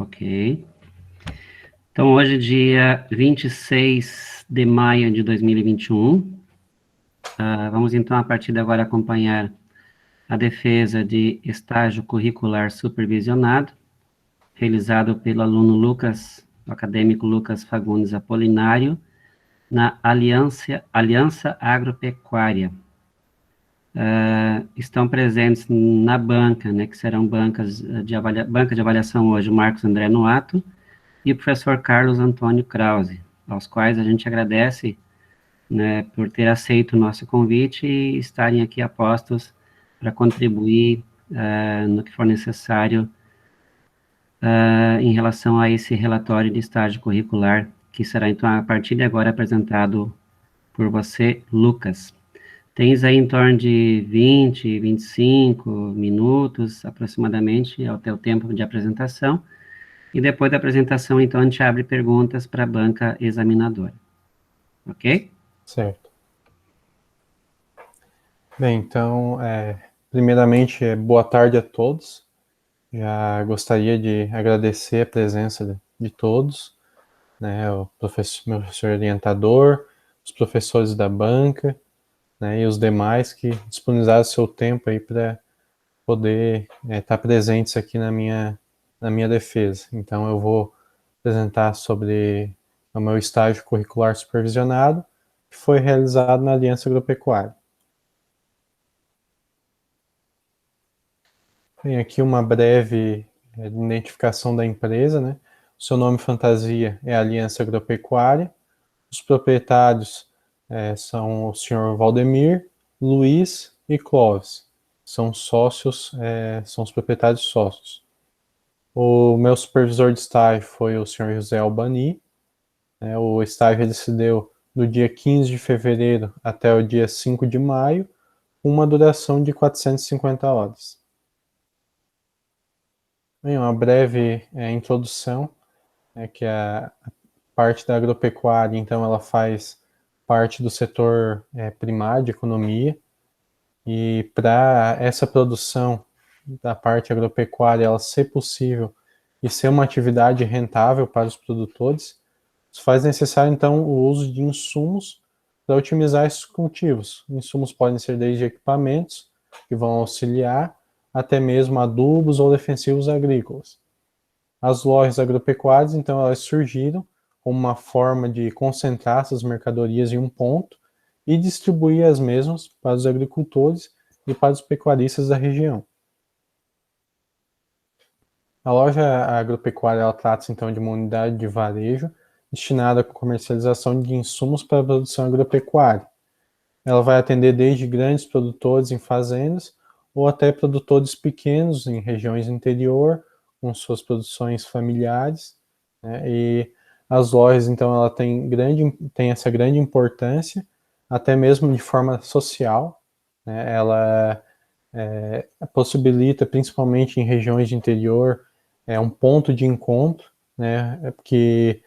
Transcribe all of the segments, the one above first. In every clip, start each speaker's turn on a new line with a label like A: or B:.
A: Ok. Então, hoje, dia 26 de maio de 2021, vamos então, a partir de agora, acompanhar a defesa de estágio curricular supervisionado, realizado pelo aluno Lucas, o acadêmico Lucas Fagundes Apolinário, na Aliança Agropecuária. Estão presentes na banca, né, que serão banca de avaliação hoje, o Marcos André Noato e o professor Carlos Antônio Krause, aos quais a gente agradece, né, por ter aceito o nosso convite e estarem aqui a postos para contribuir no que for necessário em relação a esse relatório de estágio curricular, que será, então, a partir de agora apresentado por você, Lucas. Tens aí em torno de 20, 25 minutos, aproximadamente, é o teu tempo de apresentação, e depois da apresentação, então, a gente abre perguntas para a banca examinadora. Ok?
B: Certo. Bem, então, primeiramente, boa tarde a todos. Já gostaria de agradecer a presença de todos, né, o meu professor orientador, os professores da banca, né, e os demais que disponibilizaram seu tempo aí para poder estar presentes aqui na minha defesa. Então, eu vou apresentar sobre o meu estágio curricular supervisionado, que foi realizado na Aliança Agropecuária. Tem aqui uma breve identificação da empresa, né? O seu nome fantasia é Aliança Agropecuária. Os proprietários são o senhor Valdemir, Luiz e Clóvis. São sócios, são os proprietários sócios. O meu supervisor de estágio foi o senhor José Albani. O estágio ele se deu do dia 15 de fevereiro até o dia 5 de maio, com uma duração de 450 horas. Bem, uma breve introdução, que a parte da agropecuária, então, ela faz parte do setor primário de economia, e para essa produção da parte agropecuária ela ser possível e ser uma atividade rentável para os produtores, isso faz necessário, então, o uso de insumos para otimizar esses cultivos. Insumos podem ser desde equipamentos, que vão auxiliar, até mesmo adubos ou defensivos agrícolas. As lojas agropecuárias, então, elas surgiram como uma forma de concentrar essas mercadorias em um ponto e distribuir as mesmas para os agricultores e para os pecuaristas da região. A loja agropecuária ela trata-se, então, de uma unidade de varejo destinada à comercialização de insumos para a produção agropecuária. Ela vai atender desde grandes produtores em fazendas ou até produtores pequenos em regiões do interior, com suas produções familiares, né? E as lojas, então, ela tem essa grande importância, até mesmo de forma social, né? Ela possibilita, principalmente em regiões de interior, um ponto de encontro, né? Que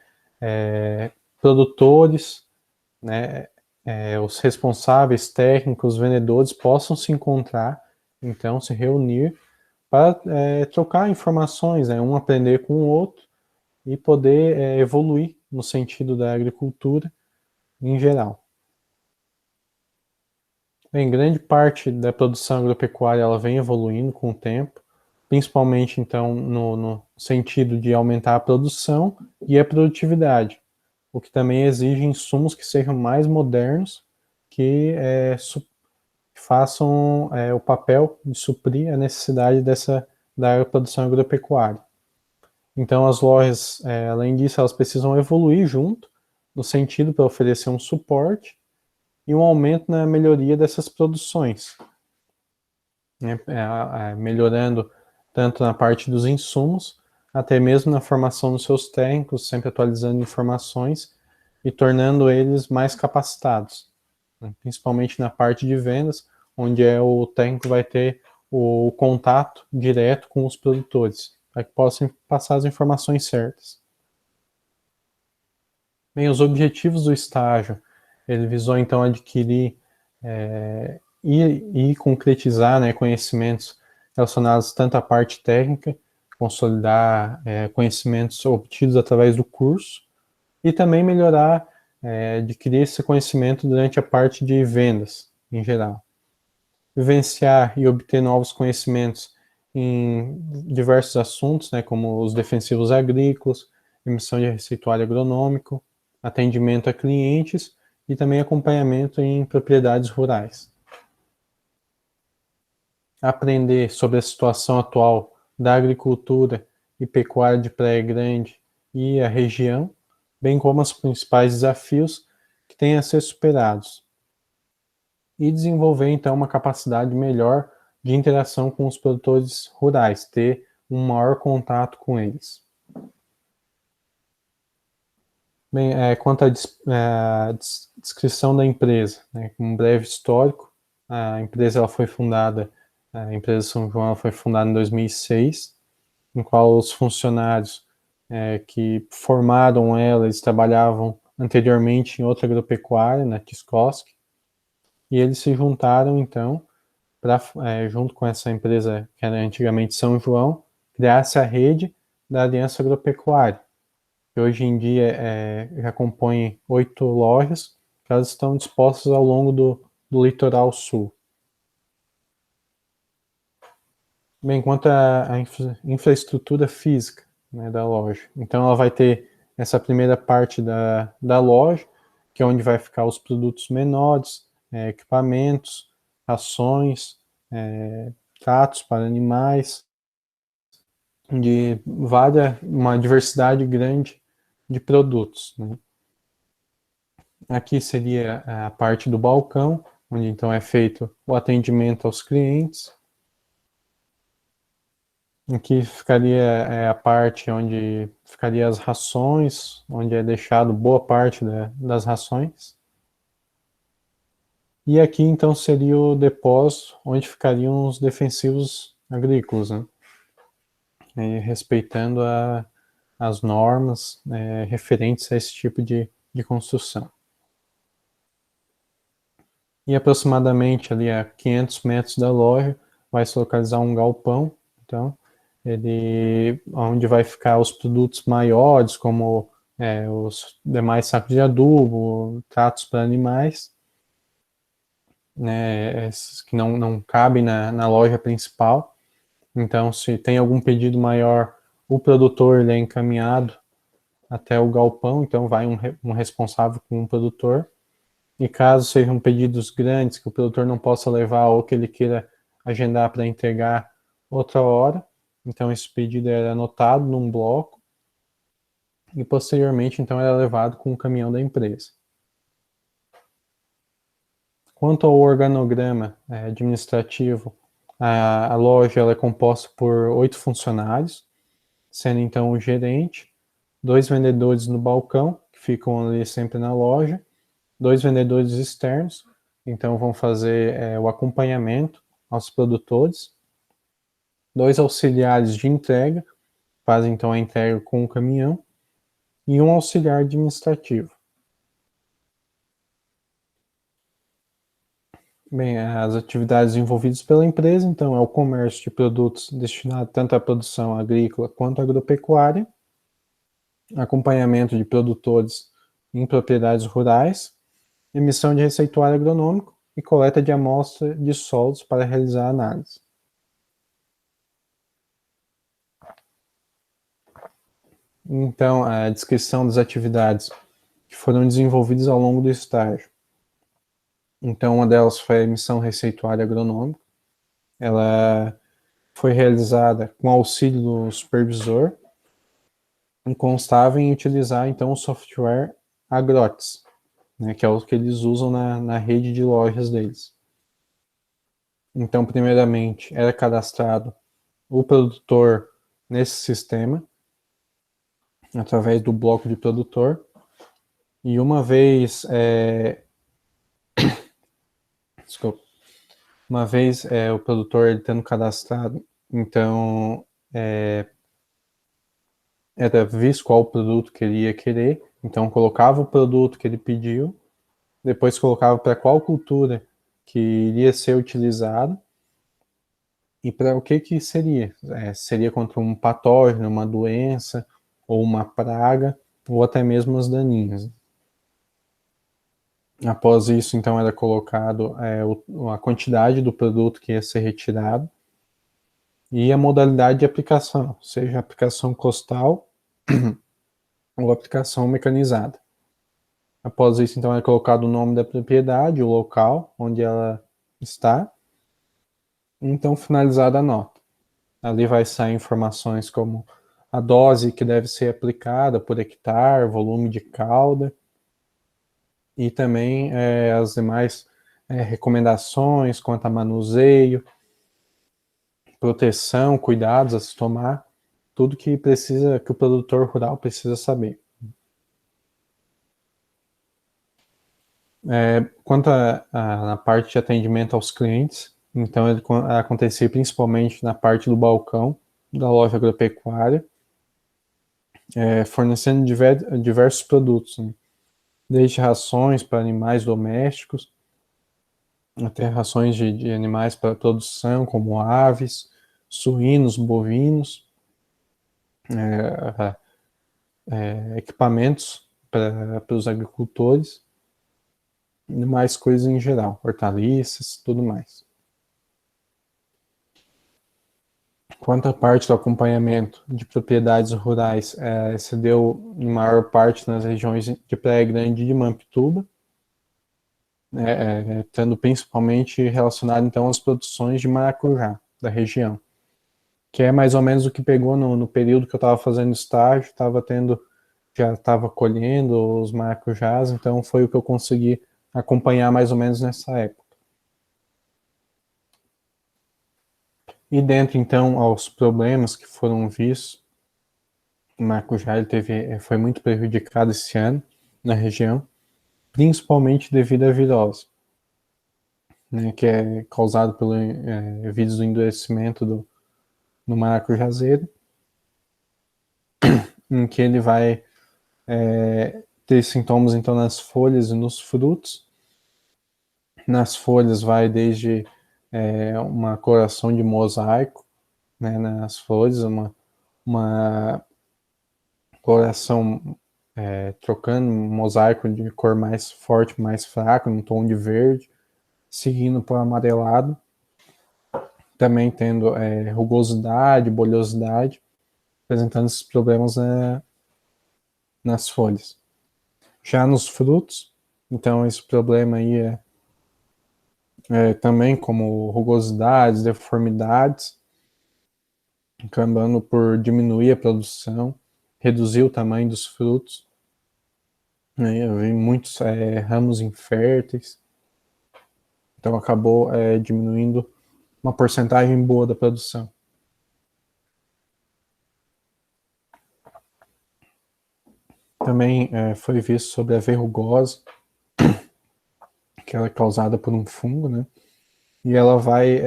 B: produtores, né, os responsáveis técnicos, os vendedores possam se encontrar, então se reunir para trocar informações, né, um aprender com o outro e poder evoluir no sentido da agricultura em geral. Bem, grande parte da produção agropecuária ela vem evoluindo com o tempo, principalmente então no sentido de aumentar a produção e a produtividade, o que também exige insumos que sejam mais modernos, que façam o papel de suprir a necessidade da produção agropecuária. Então as lojas, além disso, elas precisam evoluir junto, no sentido para oferecer um suporte e um aumento na melhoria dessas produções, né? Melhorando tanto na parte dos insumos, até mesmo na formação dos seus técnicos, sempre atualizando informações e tornando eles mais capacitados, né? Principalmente na parte de vendas, onde o técnico vai ter o contato direto com os produtores, para que possam passar as informações certas. Bem, os objetivos do estágio, ele visou então adquirir e concretizar, né, conhecimentos relacionados tanto à parte técnica consolidar conhecimentos obtidos através do curso e também melhorar, adquirir esse conhecimento durante a parte de vendas em geral. Vivenciar e obter novos conhecimentos em diversos assuntos, né, como os defensivos agrícolas, emissão de receituário agronômico, atendimento a clientes e também acompanhamento em propriedades rurais. Aprender sobre a situação atual da agricultura e pecuária de Praia Grande e a região, bem como os principais desafios que têm a ser superados. E desenvolver, então, uma capacidade melhor de interação com os produtores rurais, ter um maior contato com eles. Bem, quanto à descrição da empresa, né, um breve histórico, a empresa ela foi fundada, a empresa São João foi fundada em 2006, em qual os funcionários que formaram ela, eles trabalhavam anteriormente em outra agropecuária, na Tiscosc, e eles se juntaram, então, para, junto com essa empresa que era antigamente São João, criar-se a rede da Aliança Agropecuária, que hoje em dia já compõe 8 lojas, que elas estão dispostas ao longo do litoral sul. Bem, quanto à infraestrutura física, né, da loja, então ela vai ter essa primeira parte da loja, que é onde vai ficar os produtos menores, equipamentos, rações, tratos para animais, de uma diversidade grande de produtos, né? Aqui seria a parte do balcão, onde então é feito o atendimento aos clientes. Aqui ficaria a parte onde ficaria as rações, onde é deixado boa parte das rações. E aqui então seria o depósito, onde ficariam os defensivos agrícolas, né? Respeitando as normas referentes a esse tipo de construção. E aproximadamente ali a 500 metros da loja vai se localizar um galpão, então, onde vai ficar os produtos maiores, como os demais sacos de adubo, tratos para animais, né, esses que não cabem na loja principal. Então, se tem algum pedido maior, o produtor ele é encaminhado até o galpão, então vai um responsável com um produtor. E caso sejam pedidos grandes que o produtor não possa levar ou que ele queira agendar para entregar outra hora, então esse pedido é anotado num bloco e posteriormente então é levado com o caminhão da empresa. Quanto ao organograma administrativo, a loja ela é composta por 8 funcionários, sendo então o gerente, 2 vendedores no balcão, que ficam ali sempre na loja, 2 vendedores externos, então vão fazer o acompanhamento aos produtores, 2 auxiliares de entrega, fazem então a entrega com o caminhão, e um auxiliar administrativo. Bem, as atividades envolvidas pela empresa, então, é o comércio de produtos destinado tanto à produção agrícola quanto à agropecuária, acompanhamento de produtores em propriedades rurais, emissão de receituário agronômico e coleta de amostra de solos para realizar análise. Então, a descrição das atividades que foram desenvolvidas ao longo do estágio. Então, uma delas foi a emissão receituária agronômica. Ela foi realizada com auxílio do supervisor e constava em utilizar, então, o software Agrotis, né, que é o que eles usam na rede de lojas deles. Então, primeiramente, era cadastrado o produtor nesse sistema, através do bloco de produtor, e uma vez desculpa, uma vez o produtor ele tendo cadastrado, então era visto qual o produto que ele ia querer, então colocava o produto que ele pediu, depois colocava para qual cultura que iria ser utilizado, E para o que seria? Seria contra um patógeno, uma doença, ou uma praga, ou até mesmo as daninhas. Após isso, então, era colocado a quantidade do produto que ia ser retirado e a modalidade de aplicação, seja aplicação costal ou aplicação mecanizada. Após isso, então, é colocado o nome da propriedade, o local onde ela está, e então finalizada a nota. Ali vai sair informações como a dose que deve ser aplicada por hectare, volume de cauda, e também as demais recomendações quanto a manuseio, proteção, cuidados a se tomar, tudo que o produtor rural precisa saber. Quanto na parte de atendimento aos clientes, então ele acontecia principalmente na parte do balcão da loja agropecuária, fornecendo diversos produtos, né? Desde rações para animais domésticos, até rações de animais para produção, como aves, suínos, bovinos, equipamentos para os agricultores, e mais coisas em geral, hortaliças, tudo mais. Quanto à parte do acompanhamento de propriedades rurais, se deu em maior parte nas regiões de Praia Grande e de Mampituba, estando principalmente relacionado então às produções de maracujá da região, que é mais ou menos o que pegou no período que eu estava fazendo estágio, já estava colhendo os maracujás, então foi o que eu consegui acompanhar mais ou menos nessa época. E dentro então aos problemas que foram vistos, o maracujá foi muito prejudicado esse ano na região, principalmente devido à virose, né, que é causado pelo vírus do endurecimento do maracujazeiro, em que ele vai ter sintomas então nas folhas e nos frutos. Nas folhas vai desde uma coloração de mosaico, né, nas folhas, uma coloração trocando um mosaico de cor mais forte, mais fraco, num tom de verde, seguindo para o amarelado, também tendo rugosidade, bolhosidade, apresentando esses problemas nas folhas. Já nos frutos, então esse problema aí também como rugosidades, deformidades, acabando por diminuir a produção, reduzir o tamanho dos frutos, né? Eu vi muitos ramos inférteis, então acabou diminuindo uma porcentagem boa da produção. Também foi visto sobre a verrugose, que ela é causada por um fungo, né? E ela vai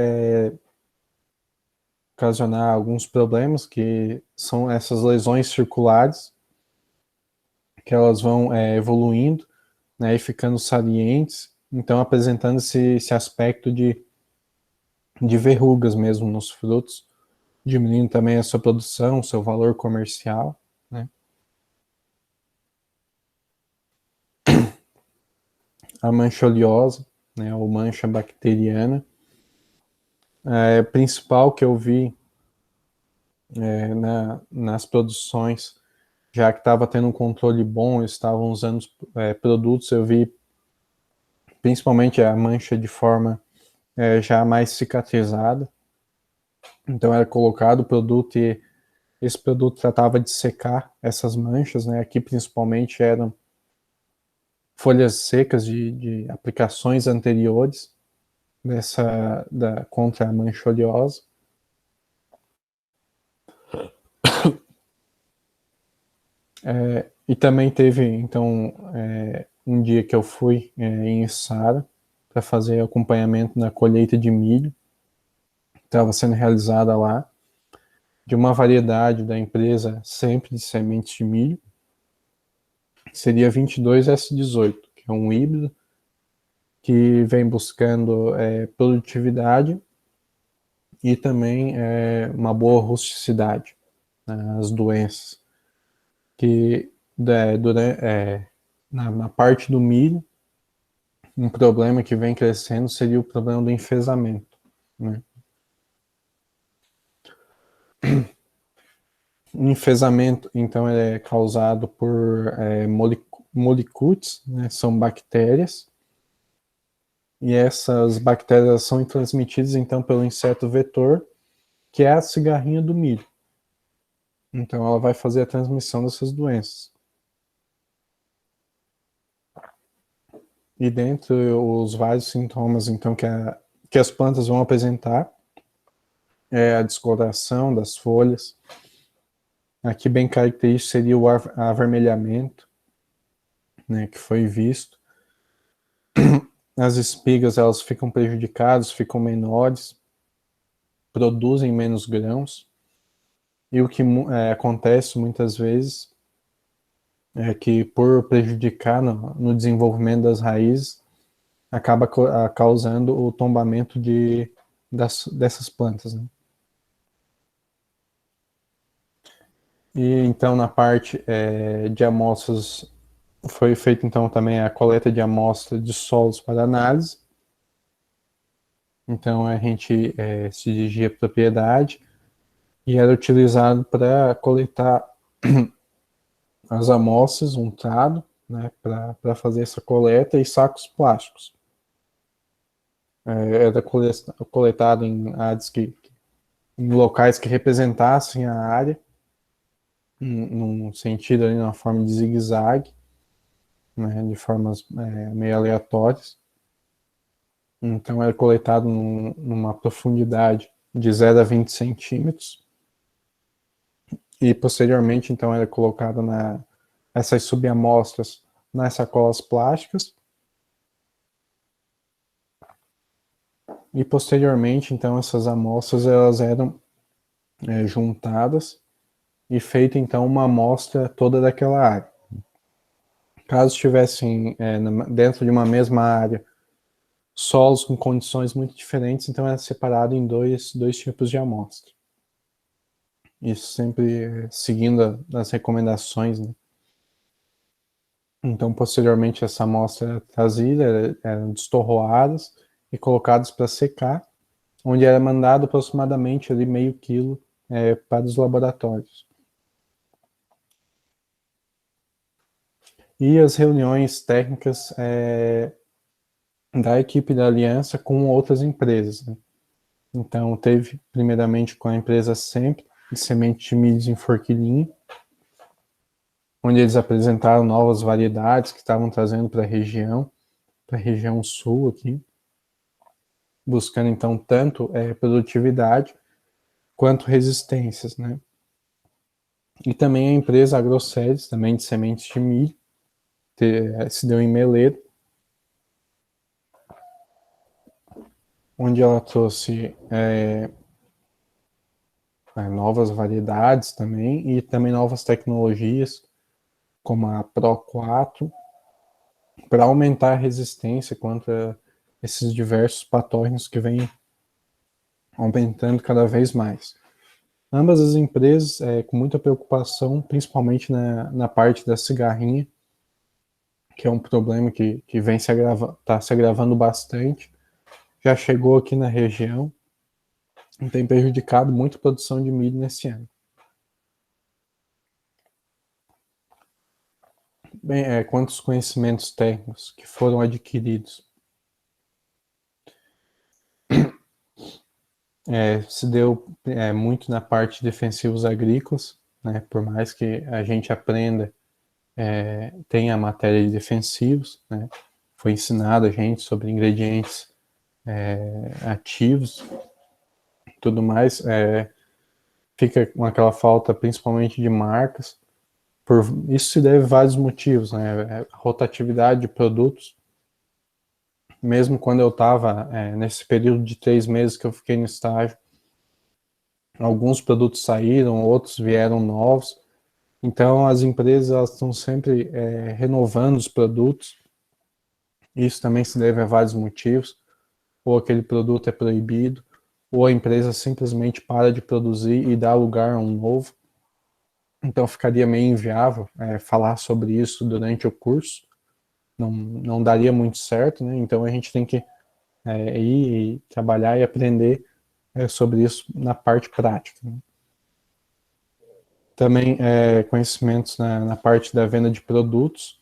B: ocasionar alguns problemas, que são essas lesões circulares, que elas vão evoluindo, né, e ficando salientes, então apresentando esse aspecto de verrugas mesmo nos frutos, diminuindo também a sua produção, o seu valor comercial, né? A mancha oleosa, né, ou mancha bacteriana, principal que eu vi nas produções, já que estava tendo um controle bom, estavam usando produtos, eu vi principalmente a mancha de forma já mais cicatrizada. Então era colocado o produto e esse produto tratava de secar essas manchas, né? Aqui principalmente eram folhas secas de aplicações anteriores contra a mancha oleosa. E também teve, então, um dia que eu fui em Içara para fazer acompanhamento na colheita de milho, estava sendo realizada lá, de uma variedade da empresa sempre de sementes de milho, seria 22S18, que é um híbrido que vem buscando produtividade e também uma boa rusticidade, né, as doenças. Que na parte do milho, um problema que vem crescendo seria o problema do enfesamento, né? O enfesamento, então, é causado por molicutes, né? São bactérias, e essas bactérias são transmitidas, então, pelo inseto vetor, que é a cigarrinha do milho. Então, ela vai fazer a transmissão dessas doenças. E dentre os vários sintomas, então, que as plantas vão apresentar, é a descoloração das folhas. Aqui bem característico seria o avermelhamento, né, que foi visto. As espigas, elas ficam prejudicadas, ficam menores, produzem menos grãos. E o que acontece muitas vezes é que, por prejudicar no desenvolvimento das raízes, acaba causando o tombamento dessas plantas, né? E então, na parte de amostras, foi feita então também a coleta de amostras de solos para análise. Então a gente se dirigia à propriedade e era utilizado para coletar as amostras, untado, né, para fazer essa coleta, e sacos plásticos. Era coletado em áreas em locais que representassem a área, num sentido ali, na forma de zigue-zague, né, de formas meio aleatórias. Então era coletado numa profundidade de 0 a 20 centímetros. E posteriormente, então, era colocado essas subamostras nas sacolas plásticas. E posteriormente, então, essas amostras elas eram juntadas e feita então uma amostra toda daquela área. Caso estivessem dentro de uma mesma área solos com condições muito diferentes, então era separado em dois tipos de amostra. Isso sempre seguindo as recomendações, né? Então, posteriormente, essa amostra era trazida, eram destorroadas e colocadas para secar, onde era mandado aproximadamente ali meio quilo para os laboratórios. E as reuniões técnicas da equipe da aliança com outras empresas, né? Então, teve primeiramente com a empresa Sempre, de semente de milho em forquilhinho, onde eles apresentaram novas variedades que estavam trazendo para a região sul aqui, buscando então tanto produtividade quanto resistências, né? E também a empresa AgroSéries, também de sementes de milho, se deu em Meleiro, onde ela trouxe novas variedades também, e também novas tecnologias, como a Pro 4, para aumentar a resistência contra esses diversos patógenos que vêm aumentando cada vez mais. Ambas as empresas com muita preocupação, principalmente na parte da cigarrinha, que é um problema que vem está se agravando bastante, já chegou aqui na região e tem prejudicado muito a produção de milho nesse ano. Bem, quantos conhecimentos técnicos que foram adquiridos? Se deu muito na parte de defensivos agrícolas, né? Por mais que a gente aprenda, tenha a matéria de defensivos, né? Foi ensinado a gente sobre ingredientes ativos, tudo mais. Fica com aquela falta principalmente de marcas. Isso se deve a vários motivos, né? A rotatividade de produtos. Mesmo quando eu estava nesse período de 3 meses que eu fiquei no estágio, alguns produtos saíram, outros vieram novos. Então, as empresas elas estão sempre renovando os produtos. Isso também se deve a vários motivos. Ou aquele produto é proibido, ou a empresa simplesmente para de produzir e dá lugar a um novo. Então ficaria meio inviável falar sobre isso durante o curso, não daria muito certo, né? Então a gente tem que ir trabalhar e aprender sobre isso na parte prática, né? Também conhecimentos na parte da venda de produtos,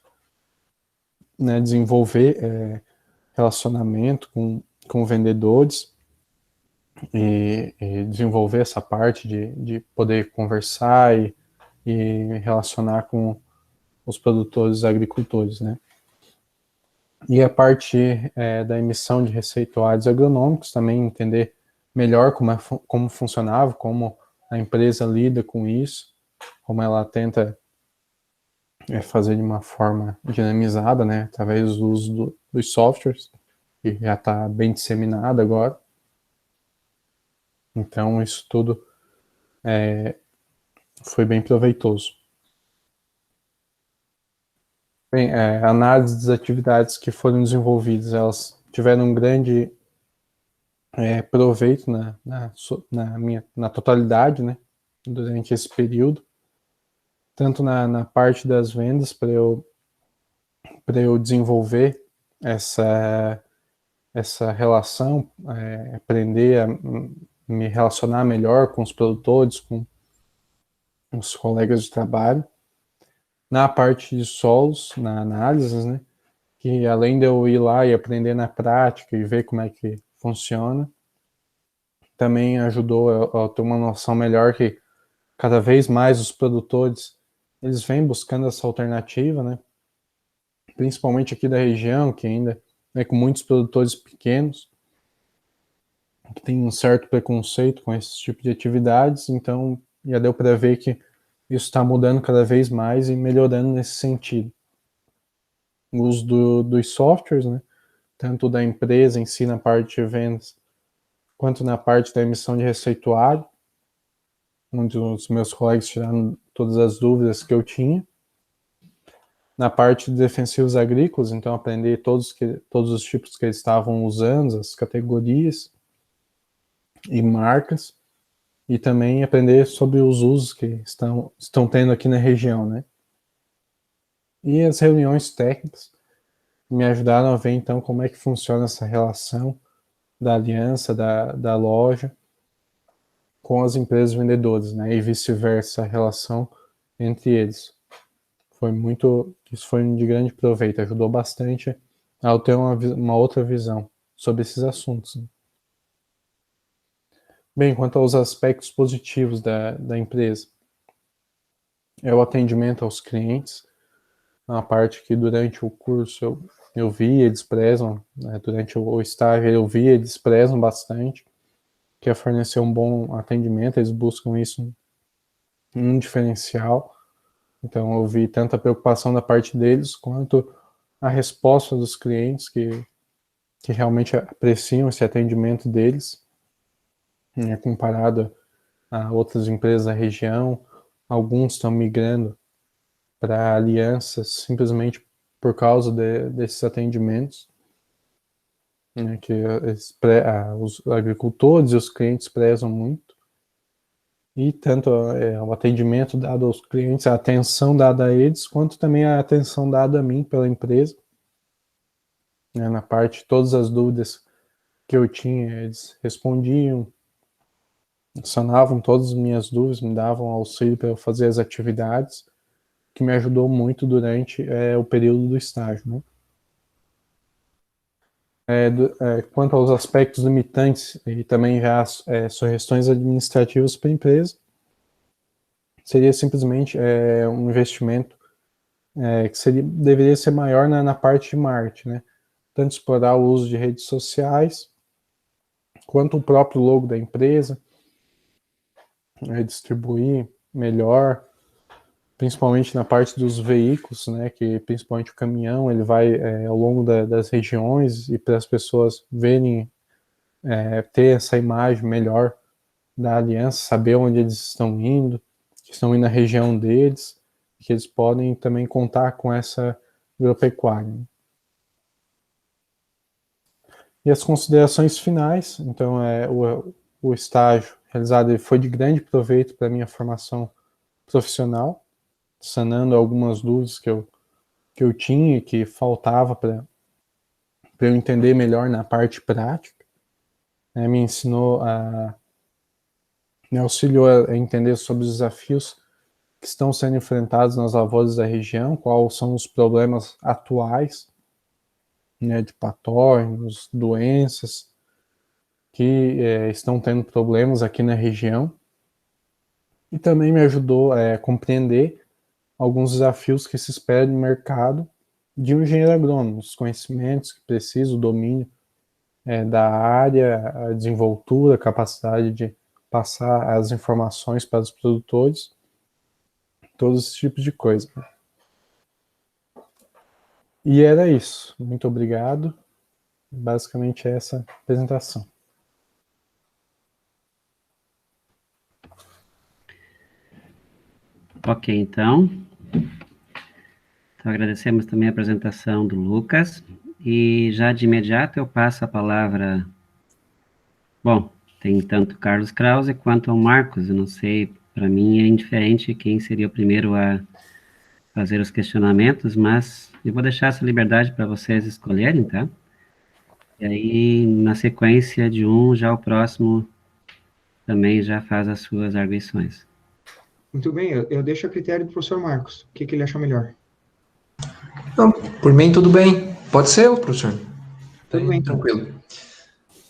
B: né? Desenvolver relacionamento com vendedores e desenvolver essa parte de poder conversar e relacionar com os produtores agricultores, né? E a parte da emissão de receituários agronômicos, também entender melhor como funcionava, como a empresa lida com isso, como ela tenta fazer de uma forma dinamizada, né, através do uso dos softwares, que já está bem disseminado agora. Então, isso tudo foi bem proveitoso. Bem, análise das atividades que foram desenvolvidas, elas tiveram um grande proveito na totalidade, né, durante esse período, tanto na parte das vendas, para eu desenvolver essa relação, aprender a me relacionar melhor com os produtores, com os colegas de trabalho. Na parte de solos, na análise, né, que além de eu ir lá e aprender na prática e ver como é que funciona, também ajudou a ter uma noção melhor que cada vez mais os produtores eles vêm buscando essa alternativa, né? Principalmente aqui da região, que ainda é com muitos produtores pequenos, que tem um certo preconceito com esse tipo de atividades, então já deu para ver que isso está mudando cada vez mais e melhorando nesse sentido. O uso dos softwares, né? Tanto da empresa em si na parte de vendas, quanto na parte da emissão de receituário, onde os meus colegas tiraram todas as dúvidas que eu tinha. Na parte de defensivos agrícolas, então aprender todos os tipos que eles estavam usando, as categorias e marcas, e também aprender sobre os usos que estão tendo aqui na região, né? E as reuniões técnicas me ajudaram a ver então como é que funciona essa relação da aliança, da loja com as empresas vendedoras, né? E vice-versa, a relação entre eles. Isso foi de grande proveito, ajudou bastante a ter uma outra visão sobre esses assuntos, né? Bem, quanto aos aspectos positivos da empresa, é o atendimento aos clientes, uma parte que durante o curso eu vi, eles prezam, né, durante o estágio eu vi, eles prezam bastante, que é fornecer um bom atendimento, eles buscam isso um diferencial. Então eu vi tanto a preocupação da parte deles, quanto a resposta dos clientes que realmente apreciam esse atendimento deles, né, comparado a outras empresas da região. Alguns estão migrando para alianças simplesmente por causa desses atendimentos, né, que os agricultores e os clientes prezam muito. E tanto o atendimento dado aos clientes, a atenção dada a eles, quanto também a atenção dada a mim pela empresa, né, na parte, todas as dúvidas que eu tinha, eles respondiam, sanavam todas as minhas dúvidas, me davam auxílio para eu fazer as atividades, que me ajudou muito durante o período do estágio, né? Quanto aos aspectos limitantes e também já sugestões administrativas para a empresa, seria simplesmente um investimento que deveria ser maior na parte de marketing, né? Tanto explorar o uso de redes sociais, quanto o próprio logo da empresa, distribuir melhor, principalmente na parte dos veículos, né, que principalmente o caminhão, ele vai ao longo das regiões e para as pessoas verem, ter essa imagem melhor da aliança, saber onde eles estão indo na região deles, que eles podem também contar com essa agropecuária. E as considerações finais, então o estágio realizado ele foi de grande proveito para a minha formação profissional, sanando algumas dúvidas que eu tinha e que faltava para eu entender melhor na parte prática. Me ensinou me auxiliou a entender sobre os desafios que estão sendo enfrentados nas lavouras da região, quais são os problemas atuais, né, de patógenos, doenças que estão tendo problemas aqui na região. E também me ajudou a compreender alguns desafios que se espera no mercado de um engenheiro agrônomo, os conhecimentos que precisa, o domínio da área, a desenvoltura, a capacidade de passar as informações para os produtores, todos esses tipos de coisa. E era isso. Muito obrigado. Basicamente é essa apresentação.
A: Ok, então agradecemos também a apresentação do Lucas, e já de imediato eu passo a palavra, bom, tem tanto Carlos Krause quanto o Marcos, eu não sei, para mim é indiferente quem seria o primeiro a fazer os questionamentos, mas eu vou deixar essa liberdade para vocês escolherem, tá? E aí, na sequência de um, já o próximo também já faz as suas arguições.
C: Muito bem, eu deixo a critério do professor Marcos. O que ele acha melhor?
D: Não, por mim, tudo bem. Pode ser, professor.
C: Tudo bem, então.
D: Tranquilo.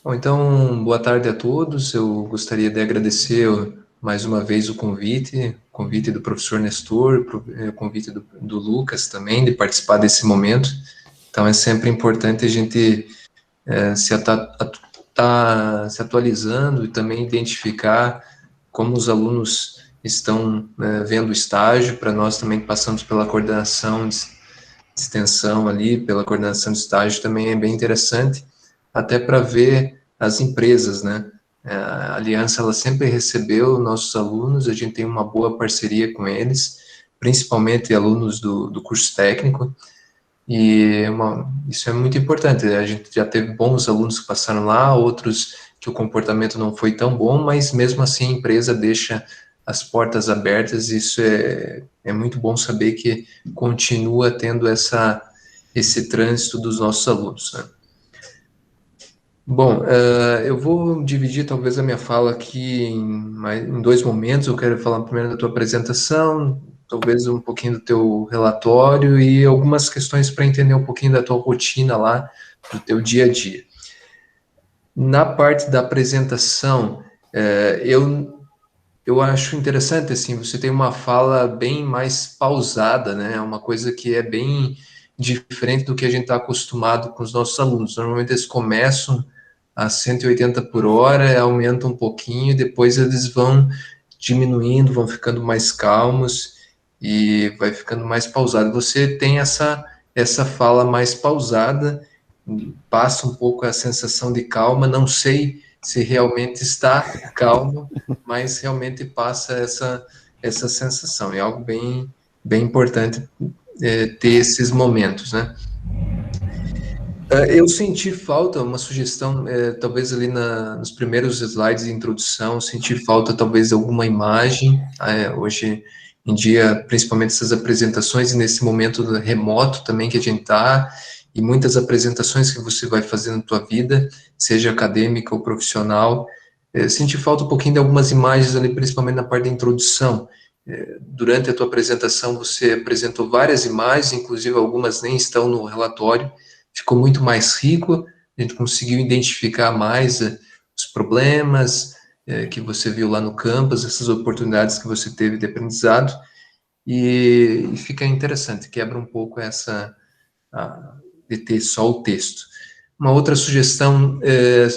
D: Bom, então, boa tarde a todos. Eu gostaria de agradecer mais uma vez o convite do professor Nestor, o convite do Lucas também, de participar desse momento. Então, é sempre importante a gente se atualizando e também identificar como os alunos estão vendo o estágio, para nós também que passamos pela coordenação de extensão ali, pela coordenação de estágio, também é bem interessante, até para ver as empresas, né? A Aliança, ela sempre recebeu nossos alunos, a gente tem uma boa parceria com eles, principalmente alunos do curso técnico, e isso é muito importante. A gente já teve bons alunos que passaram lá, outros que o comportamento não foi tão bom, mas mesmo assim a empresa deixa as portas abertas. Isso é muito bom saber que continua tendo esse trânsito dos nossos alunos, né? Bom, eu vou dividir talvez a minha fala aqui em dois momentos. Eu quero falar primeiro da tua apresentação, talvez um pouquinho do teu relatório e algumas questões para entender um pouquinho da tua rotina lá, do teu dia a dia. Na parte da apresentação, eu acho interessante, assim, você tem uma fala bem mais pausada, né? Uma coisa que é bem diferente do que a gente está acostumado com os nossos alunos. Normalmente eles começam a 180 por hora, aumenta um pouquinho, depois eles vão diminuindo, vão ficando mais calmos e vai ficando mais pausado. Você tem essa fala mais pausada, passa um pouco a sensação de calma, não sei se realmente está calmo, mas realmente passa essa sensação. É algo bem importante ter esses momentos, né? Eu senti falta, uma sugestão, talvez ali nos primeiros slides de introdução, senti falta talvez de alguma imagem. Hoje em dia, principalmente essas apresentações, e nesse momento remoto também que a gente está, e muitas apresentações que você vai fazer na tua vida, seja acadêmica ou profissional, senti falta um pouquinho de algumas imagens ali, principalmente na parte da introdução. Durante a tua apresentação, você apresentou várias imagens, inclusive algumas nem estão no relatório, ficou muito mais rico, a gente conseguiu identificar mais os problemas que você viu lá no campus, essas oportunidades que você teve de aprendizado, e fica interessante, quebra um pouco de ter só o texto. Uma outra sugestão é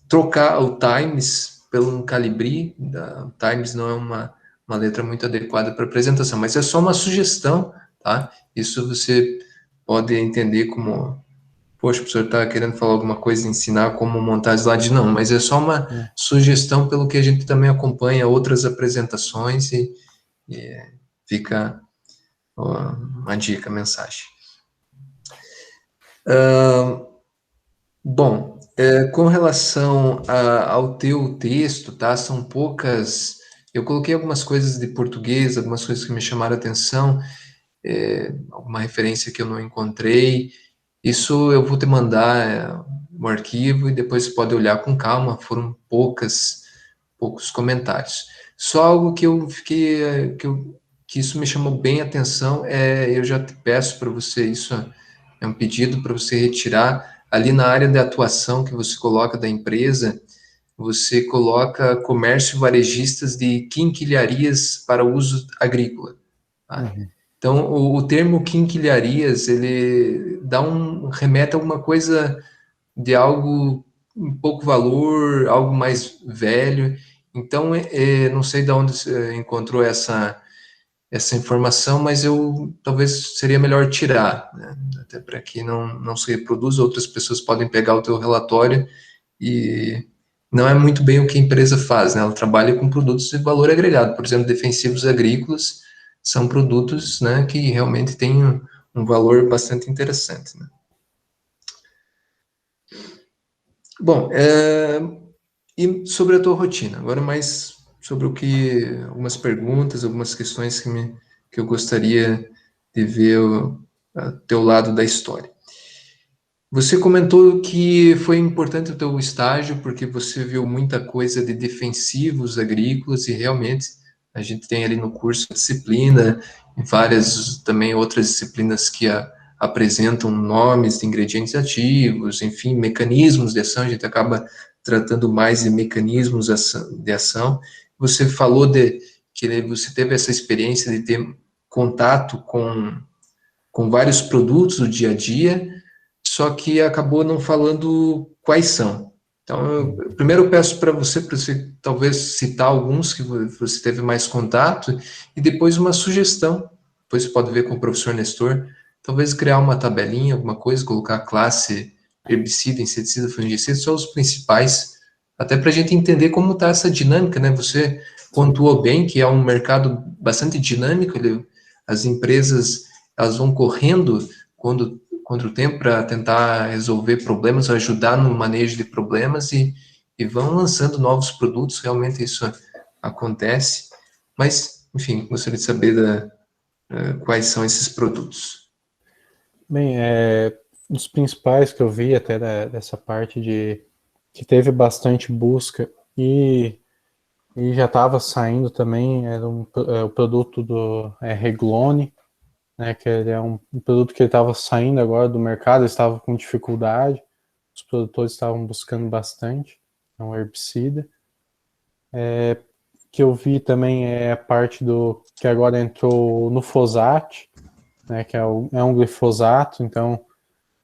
D: trocar o Times pelo um Calibri. O Times não é uma letra muito adequada para apresentação, mas é só uma sugestão, tá? Isso você pode entender como, poxa, o professor está querendo falar alguma coisa, ensinar como montar slide, não, mas é só uma sugestão pelo que a gente também acompanha outras apresentações e fica uma dica, mensagem. Bom, Com relação ao teu texto, tá? São poucas. Eu coloquei algumas coisas de português, algumas coisas que me chamaram a atenção, alguma referência que eu não encontrei. Isso eu vou te mandar o arquivo e depois você pode olhar com calma. Foram poucos comentários. Só algo que eu fiquei, que isso me chamou bem a atenção, eu já te peço para você, isso é um pedido para você retirar ali na área de atuação que você coloca da empresa, você coloca comércio varejistas de quinquilharias para uso agrícola. Tá?
B: Uhum.
D: Então, o termo quinquilharias, ele remete a alguma coisa de algo um pouco valor, algo mais velho. Então, não sei de onde você encontrou essa informação, mas talvez seria melhor tirar, né? Até para que não se reproduza, outras pessoas podem pegar o teu relatório e não é muito bem o que a empresa faz, né? Ela trabalha com produtos de valor agregado, por exemplo, defensivos agrícolas são produtos, né, que realmente têm um valor bastante interessante, né? Bom, e sobre a tua rotina, agora mais sobre algumas perguntas, algumas questões que eu gostaria de ver o teu lado da história. Você comentou que foi importante o teu estágio porque você viu muita coisa de defensivos agrícolas e realmente a gente tem ali no curso a disciplina e várias também outras disciplinas que apresentam nomes de ingredientes ativos, enfim, mecanismos de ação, a gente acaba tratando mais de mecanismos de ação. Você falou que você teve essa experiência de ter contato com vários produtos do dia a dia, só que acabou não falando quais são. Então, primeiro eu peço para você talvez citar alguns que você teve mais contato, e depois uma sugestão. Depois você pode ver com o professor Nestor, talvez criar uma tabelinha, alguma coisa, colocar a classe herbicida, inseticida, fungicida, só os principais, até para a gente entender como está essa dinâmica, né? Você pontuou bem que é um mercado bastante dinâmico, as empresas elas vão correndo contra o tempo para tentar resolver problemas, ajudar no manejo de problemas e vão lançando novos produtos, realmente isso acontece. Mas, enfim, gostaria de saber quais são esses produtos.
B: Bem, dos principais que eu vi até dessa parte de que teve bastante busca e já estava saindo também, era o produto do Reglone, né, que ele é um produto que estava saindo agora do mercado, estava com dificuldade, os produtores estavam buscando bastante, é um herbicida. Que eu vi também é a parte que agora entrou no Fosate, né, que é um glifosato, então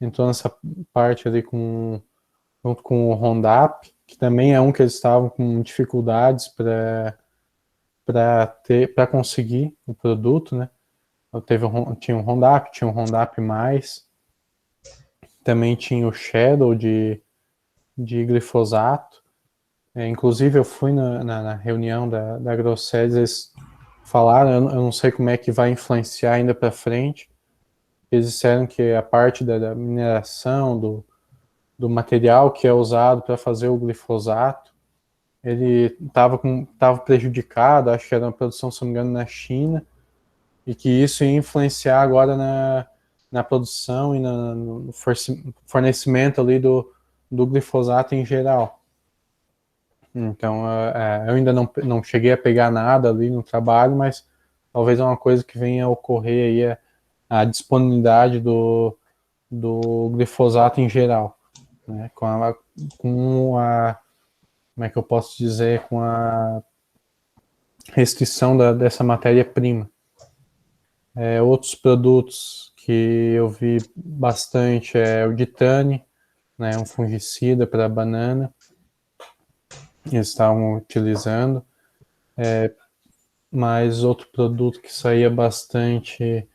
B: entrou nessa parte ali junto com o Roundup, que também é um que eles estavam com dificuldades para conseguir o produto, né? Tinha um Roundup, tinha um Roundup mais, também tinha o Shadow de glifosato. Inclusive eu fui na reunião da Agroceres, eles falaram, eu não sei como é que vai influenciar ainda para frente, eles disseram que a parte da mineração, do material que é usado para fazer o glifosato, ele estava prejudicado, acho que era uma produção, se não me engano, na China, e que isso ia influenciar agora na produção e no fornecimento ali do glifosato em geral. Então, eu ainda não cheguei a pegar nada ali no trabalho, mas talvez é uma coisa que venha a ocorrer aí, a disponibilidade do glifosato em geral, né? Como é que eu posso dizer, com a restrição dessa matéria-prima. Outros produtos que eu vi bastante é o Ditane, né, um fungicida para banana, eles estavam utilizando. Mas outro produto que saía bastante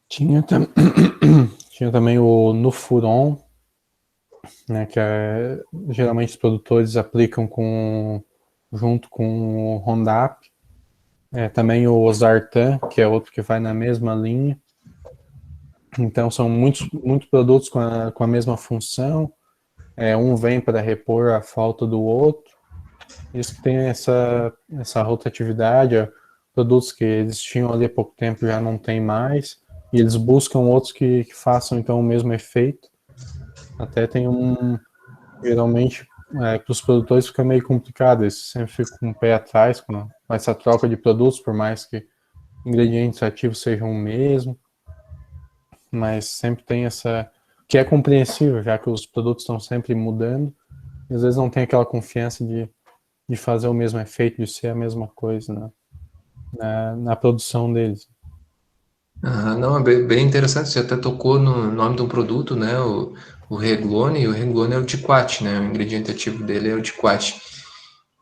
B: tinha também o Nufuron, né, que geralmente os produtores aplicam junto com o Roundup. Também o Ozartan, que é outro que vai na mesma linha. Então, são muitos produtos com a mesma função. Um vem para repor a falta do outro. Isso que tem essa rotatividade. Produtos que existiam ali há pouco tempo já não tem mais. E eles buscam outros que façam, então, o mesmo efeito. Até tem geralmente, para os produtores fica meio complicado. Eles sempre ficam com o pé atrás com essa troca de produtos, por mais que ingredientes ativos sejam o mesmo. Mas sempre tem que é compreensível, já que os produtos estão sempre mudando, e às vezes não tem aquela confiança de fazer o mesmo efeito, de ser a mesma coisa na produção deles.
D: Não, é bem interessante, você até tocou no nome de um produto, né, o Reglone, e o Reglone é o Diquat, né, o ingrediente ativo dele é o Diquat.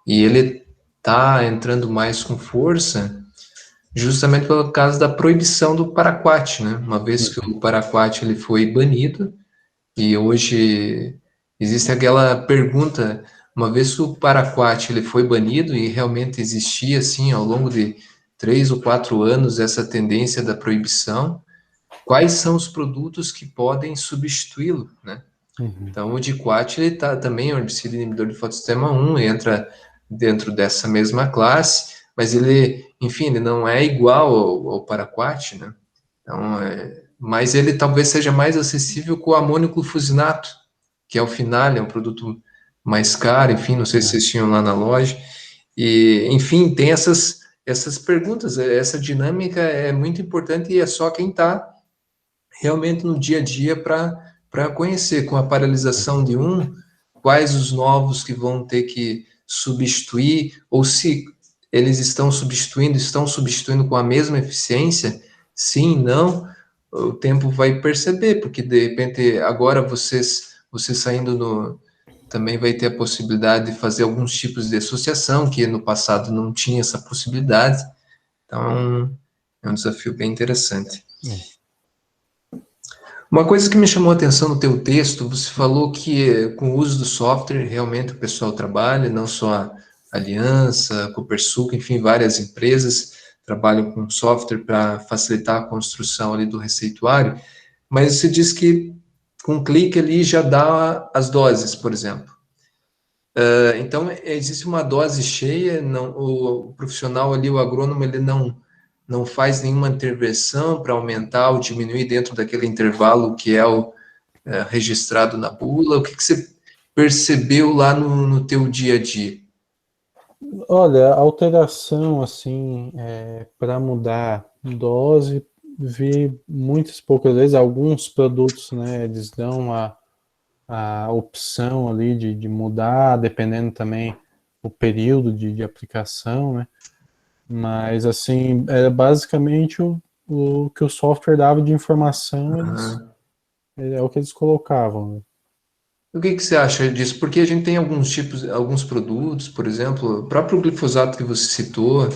D: E ele está entrando mais com força justamente pelo caso da proibição do paraquat, né? Uma vez que o paraquat ele foi banido, e hoje existe aquela pergunta, uma vez que o paraquat ele foi banido, e realmente existia, assim, ao longo de 3 ou 4 anos, essa tendência da proibição, quais são os produtos que podem substituí-lo, né? Então, o diquat, ele também é um herbicida inibidor de fotossistema 1, entra dentro dessa mesma classe, mas ele, enfim, ele não é igual ao paraquat, né? Então, mas ele talvez seja mais acessível com o amônio glufosinato, que é o Finale, é um produto mais caro, enfim, não sei se vocês tinham lá na loja. E, enfim, tem essas perguntas, essa dinâmica é muito importante e é só quem está realmente no dia a dia para conhecer, com a paralisação de quais os novos que vão ter que substituir, ou se eles estão substituindo com a mesma eficiência, sim, não, o tempo vai perceber, porque de repente agora você saindo também vai ter a possibilidade de fazer alguns tipos de associação, que no passado não tinha essa possibilidade, então é um desafio bem interessante. Uma coisa que me chamou a atenção no teu texto, você falou que com o uso do software, realmente o pessoal trabalha, não só a Aliança, a Copersucar, enfim, várias empresas trabalham com software para facilitar a construção ali do receituário, mas você diz que com um clique ali já dá as doses, por exemplo. Então, existe uma dose cheia, o profissional ali, o agrônomo, ele não faz nenhuma intervenção para aumentar ou diminuir dentro daquele intervalo que é o registrado na bula. O que você percebeu lá no teu dia a dia?
B: Olha, alteração, assim, para mudar dose, vi muitas poucas vezes. Alguns produtos, né, eles dão a opção ali de mudar, dependendo também o período de aplicação, né? Mas, assim, era basicamente o que o software dava de informação, é o que eles colocavam, né?
D: O que você acha disso? Porque a gente tem alguns produtos, por exemplo, o próprio glifosato que você citou,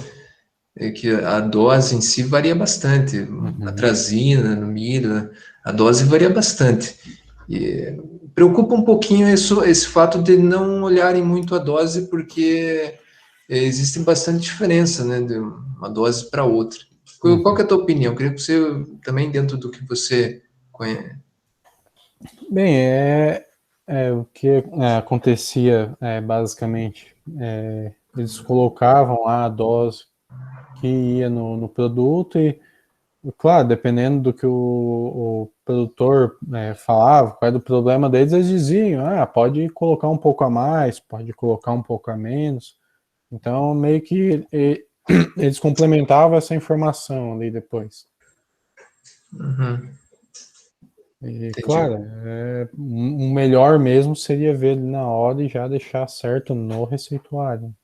D: que a dose em si varia bastante. A trazina no milho, a dose varia bastante. E preocupa um pouquinho esse fato de não olharem muito a dose, porque existe bastante diferença, né, de uma dose para outra. Qual que é a tua opinião? Eu queria que você, também dentro do que você conhece.
B: Bem, o que acontecia basicamente, eles colocavam lá a dose que ia no produto e, claro, dependendo do que o produtor falava, qual era o problema deles, eles diziam, pode colocar um pouco a mais, pode colocar um pouco a menos. Então, meio que eles complementavam essa informação ali depois. E, claro, o melhor mesmo seria ver ele na hora e já deixar certo no receituário.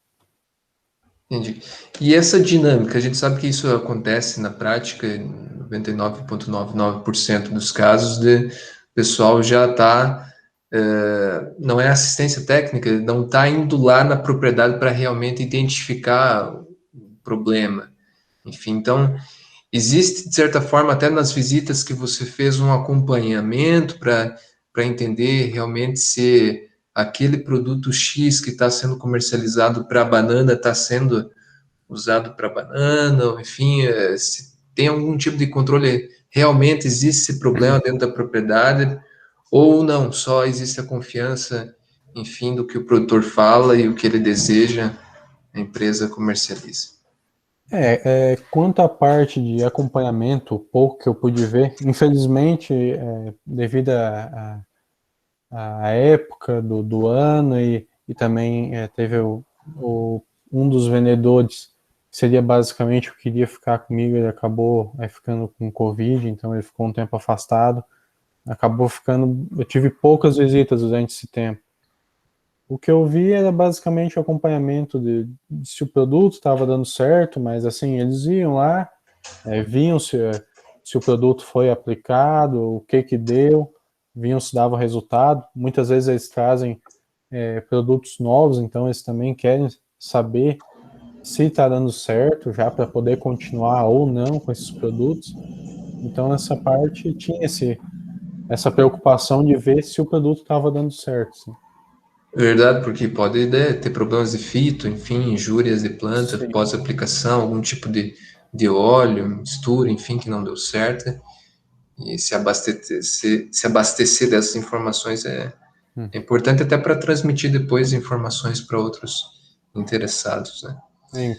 D: Entendi. E essa dinâmica, a gente sabe que isso acontece na prática, em 99,99% dos casos, o pessoal já está, não é assistência técnica, não está indo lá na propriedade para realmente identificar o problema. Enfim, então, existe, de certa forma, até nas visitas que você fez, um acompanhamento para entender realmente se aquele produto X que está sendo comercializado para banana está sendo usado para banana, enfim, se tem algum tipo de controle realmente existe esse problema dentro da propriedade, ou não, só existe a confiança, enfim, do que o produtor fala e o que ele deseja, a empresa comercializa.
B: Quanto à parte de acompanhamento, o pouco que eu pude ver, infelizmente, devido à época do ano e também teve um dos vendedores, que seria basicamente o que queria ficar comigo, ele acabou ficando com Covid, então ele ficou um tempo afastado, eu tive poucas visitas durante esse tempo. O que eu vi era basicamente o acompanhamento de se o produto estava dando certo, mas assim, eles iam lá, viam se o produto foi aplicado, o que deu, viam se dava resultado. Muitas vezes eles trazem produtos novos, então eles também querem saber se está dando certo, já para poder continuar ou não com esses produtos. Então essa parte tinha essa preocupação de ver se o produto estava dando certo. Assim.
D: Verdade, porque pode, né, ter problemas de fito, enfim, injúrias de planta,
B: Sim.
D: pós-aplicação, algum tipo de óleo, mistura, enfim, que não deu certo. E se abastecer dessas informações é importante até para transmitir depois informações para outros interessados, né?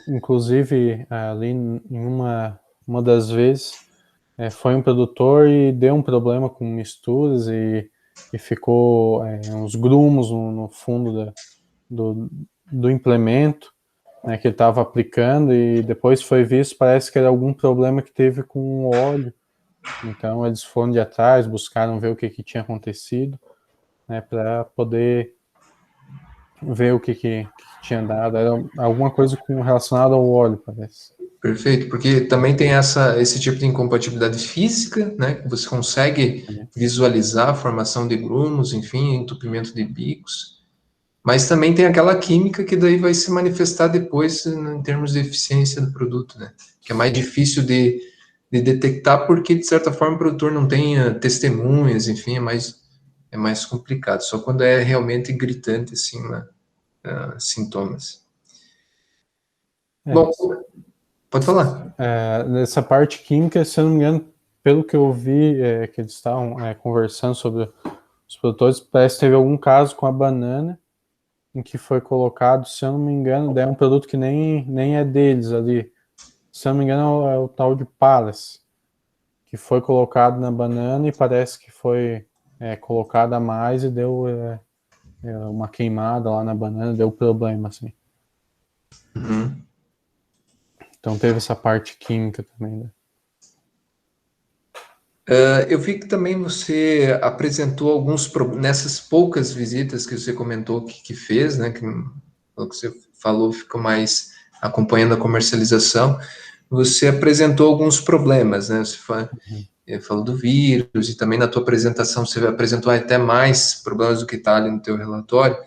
B: Inclusive, ali em uma das vezes, foi um produtor e deu um problema com misturas e ficou uns grumos no fundo do implemento, né, que ele estava aplicando, e depois foi visto, parece que era algum problema que teve com o óleo. Então eles foram de atrás, buscaram ver o que tinha acontecido, né, para poder ver o que tinha dado. Era alguma coisa relacionada ao óleo, parece.
D: Perfeito, porque também tem esse tipo de incompatibilidade física, né, que você consegue visualizar a formação de grumos, enfim, entupimento de bicos, mas também tem aquela química que daí vai se manifestar depois em termos de eficiência do produto, né, que é mais difícil de detectar porque, de certa forma, o produtor não tem testemunhas, enfim, é mais complicado, só quando é realmente gritante, assim, sintomas. Bom, pode falar.
B: Nessa parte química, se eu não me engano, pelo que eu vi, que eles estavam conversando sobre os produtores, parece que teve algum caso com a banana, em que foi colocado, se eu não me engano, é um produto que nem é deles ali. Se eu não me engano, é o tal de Palace, que foi colocado na banana e parece que foi colocado a mais e deu uma queimada lá na banana, deu problema, assim.
D: Uhum.
B: Então teve essa parte química também, né?
D: Eu vi que também você apresentou nessas poucas visitas que você comentou que fez, né? Que pelo que você falou, ficou mais acompanhando a comercialização. Você apresentou alguns problemas, né? Você falou do vírus e também na tua apresentação você apresentou até mais problemas do que está ali no teu relatório.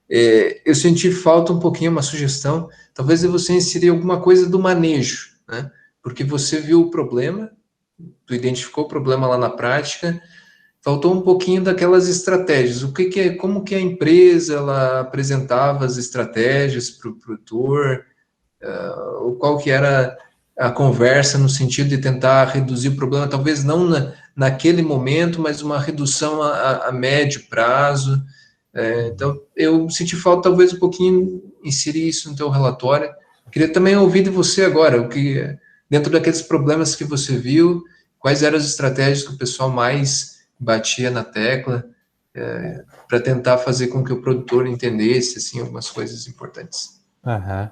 D: Eu senti falta um pouquinho, uma sugestão, talvez de você inserir alguma coisa do manejo, né? Porque você viu o problema, tu identificou o problema lá na prática, faltou um pouquinho daquelas estratégias. Como que a empresa ela apresentava as estratégias para o produtor, qual que era a conversa no sentido de tentar reduzir o problema, talvez não naquele momento, mas uma redução a médio prazo. Então, eu senti falta talvez um pouquinho inserir isso no teu relatório. Queria também ouvir de você agora, dentro daqueles problemas que você viu, quais eram as estratégias que o pessoal mais batia na tecla, para tentar fazer com que o produtor entendesse assim, algumas coisas importantes.
B: Aham.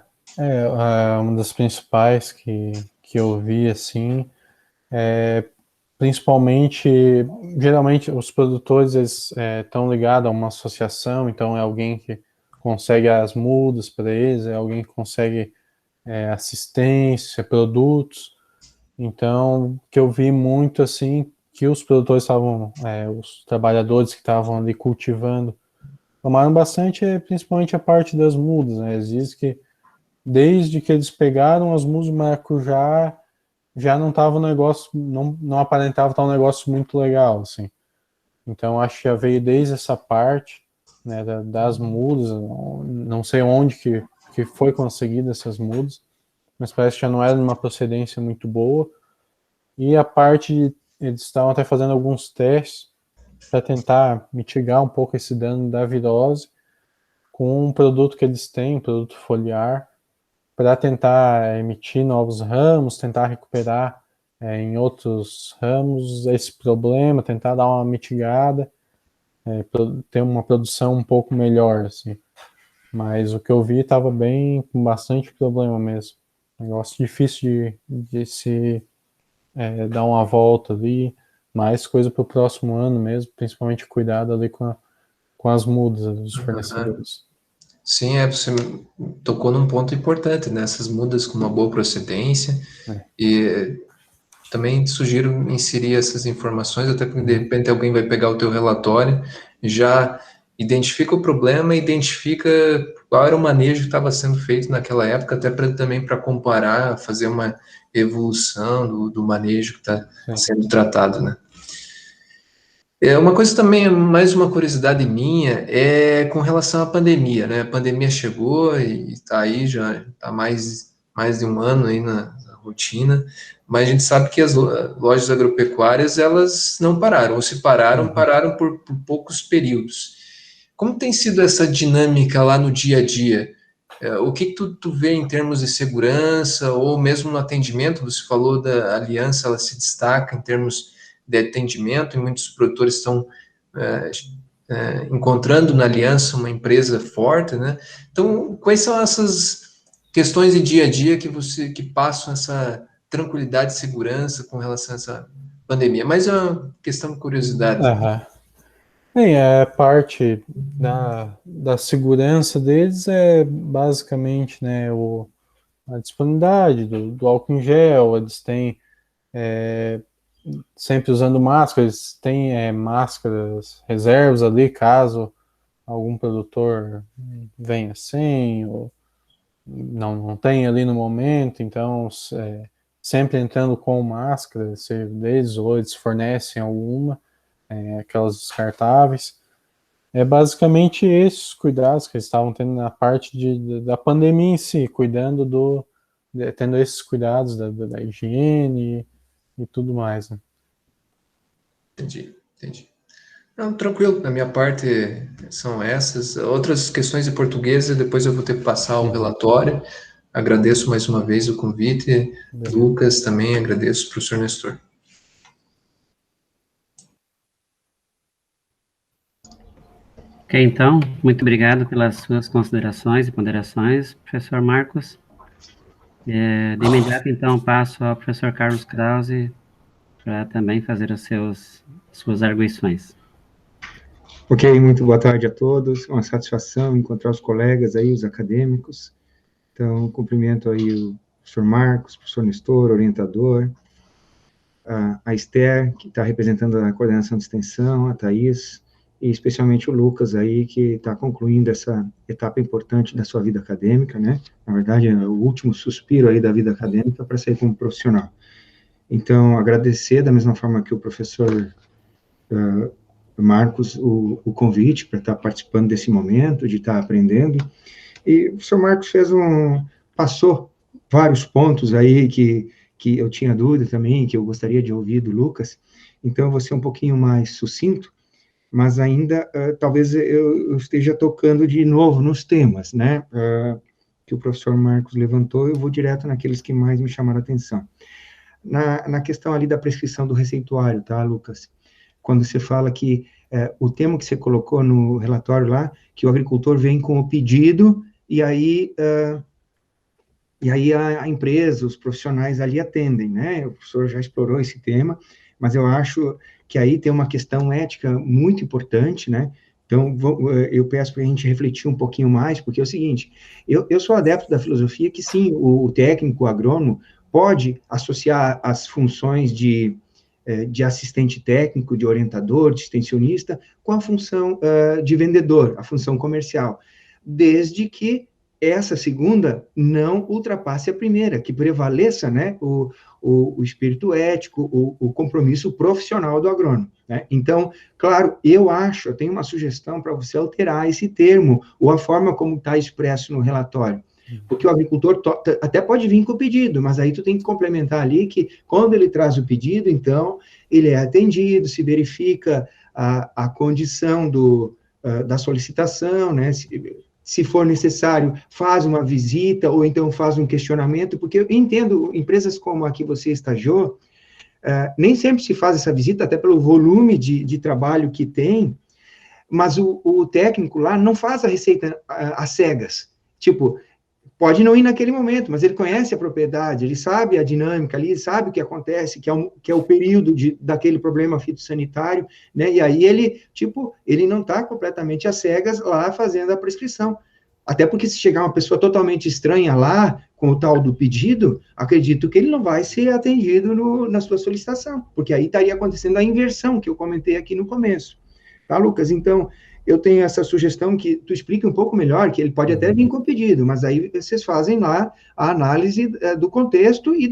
B: Uma das principais que eu vi, assim, principalmente, geralmente os produtores estão ligados a uma associação, então é alguém que consegue as mudas para eles, é alguém que consegue assistência, produtos. Então, que eu vi muito, assim, que os produtores estavam, os trabalhadores que estavam ali cultivando, tomaram bastante, principalmente a parte das mudas, né? Eles dizem que desde que eles pegaram as mudas de maracujá, já não estava um negócio, não aparentava estar um negócio muito legal, assim. Então, acho que já veio desde essa parte, né, das mudas, não sei onde que foi conseguida essas mudas, mas parece que já não era de uma procedência muito boa. E a parte eles estavam até fazendo alguns testes para tentar mitigar um pouco esse dano da virose com um produto que eles têm, um produto foliar, para tentar emitir novos ramos, tentar recuperar em outros ramos esse problema, tentar dar uma mitigada, ter uma produção um pouco melhor, assim. Mas o que eu vi estava com bastante problema mesmo. Negócio difícil de se dar uma volta ali, mais coisa para o próximo ano mesmo, principalmente cuidado ali com as mudas dos fornecedores.
D: Sim, você tocou num ponto importante, né? Essas mudas com uma boa procedência. E também sugiro inserir essas informações, até porque de repente alguém vai pegar o teu relatório, já identifica o problema, identifica qual era o manejo que estava sendo feito naquela época, até também para comparar, fazer uma evolução do manejo que está sendo tratado, né? Uma coisa também, mais uma curiosidade minha, é com relação à pandemia, né? A pandemia chegou e está aí, já está mais de um ano aí na rotina, mas a gente sabe que as lojas agropecuárias, elas não pararam, ou se pararam, pararam por poucos períodos. Como tem sido essa dinâmica lá no dia a dia? O que tu vê em termos de segurança, ou mesmo no atendimento? Você falou da Aliança, ela se destaca em termos de atendimento, e muitos produtores estão encontrando na Aliança uma empresa forte, né? Então, quais são essas questões de dia a dia que passam essa tranquilidade e segurança com relação a essa pandemia? Mas é uma questão de curiosidade.
B: Parte da segurança deles é basicamente, né, a disponibilidade do álcool em gel. Eles têm sempre usando máscara, eles têm máscaras reservas ali, caso algum produtor venha sem, ou não tem ali no momento. Então, sempre entrando com máscara, se deles ou eles fornecem alguma, aquelas descartáveis. É basicamente esses cuidados que eles estavam tendo na parte da pandemia em si, tendo esses cuidados da higiene e tudo mais, né?
D: Entendi. Não, tranquilo, da minha parte são essas. Outras questões de português, depois eu vou ter que passar o relatório. Agradeço mais uma vez o convite. Lucas, também agradeço, professor Nestor.
A: Ok, então, muito obrigado pelas suas considerações e ponderações, professor Marcos. De imediato, então, passo ao professor Carlos Krause para também fazer suas arguições.
C: Ok, muito boa tarde a todos. Uma satisfação encontrar os colegas aí, os acadêmicos. Então, cumprimento aí o professor Marcos, professor Nestor, orientador, a Esther, que está representando a coordenação de extensão, a Thaís, e especialmente o Lucas aí, que está concluindo essa etapa importante da sua vida acadêmica, né? Na verdade, é o último suspiro aí da vida acadêmica para sair como profissional. Então, agradecer da mesma forma que o professor Marcos o convite para estar participando desse momento, de estar aprendendo. E o professor Marcos passou vários pontos aí que eu tinha dúvida também, que eu gostaria de ouvir do Lucas. Então, eu vou ser um pouquinho mais sucinto, mas ainda talvez eu esteja tocando de novo nos temas, né, que o professor Marcos levantou. Eu vou direto naqueles que mais me chamaram a atenção. Na questão ali da prescrição do receituário, tá, Lucas? Quando você fala que o termo que você colocou no relatório lá, que o agricultor vem com o pedido, e aí a empresa, os profissionais ali atendem, né? O professor já explorou esse tema, mas eu acho que aí tem uma questão ética muito importante, né? Então, eu peço para a gente refletir um pouquinho mais, porque é o seguinte, eu sou adepto da filosofia que, sim, o técnico, o agrônomo, pode associar as funções de assistente técnico, de orientador, de extensionista, com a função de vendedor, a função comercial, desde que essa segunda não ultrapasse a primeira, que prevaleça, né, o espírito ético, o compromisso profissional do agrônomo, né? Então, claro, eu tenho uma sugestão para você alterar esse termo, ou a forma como está expresso no relatório. Porque o agricultor até pode vir com o pedido, mas aí tu tem que complementar ali que quando ele traz o pedido, então, ele é atendido, se verifica a condição da solicitação, né? Se for necessário, faz uma visita, ou então faz um questionamento, porque eu entendo, empresas como a que você estagiou, nem sempre se faz essa visita, até pelo volume de trabalho que tem, mas o técnico lá não faz a receita às cegas. Tipo, pode não ir naquele momento, mas ele conhece a propriedade, ele sabe a dinâmica ali, sabe o que acontece, que é o período daquele problema fitossanitário, né? E aí ele não está completamente às cegas lá fazendo a prescrição. Até porque se chegar uma pessoa totalmente estranha lá, com o tal do pedido, acredito que ele não vai ser atendido na sua solicitação, porque aí estaria acontecendo a inversão que eu comentei aqui no começo. Tá, Lucas? Então, eu tenho essa sugestão que tu explique um pouco melhor, que ele pode até vir com o pedido, mas aí vocês fazem lá a análise do contexto e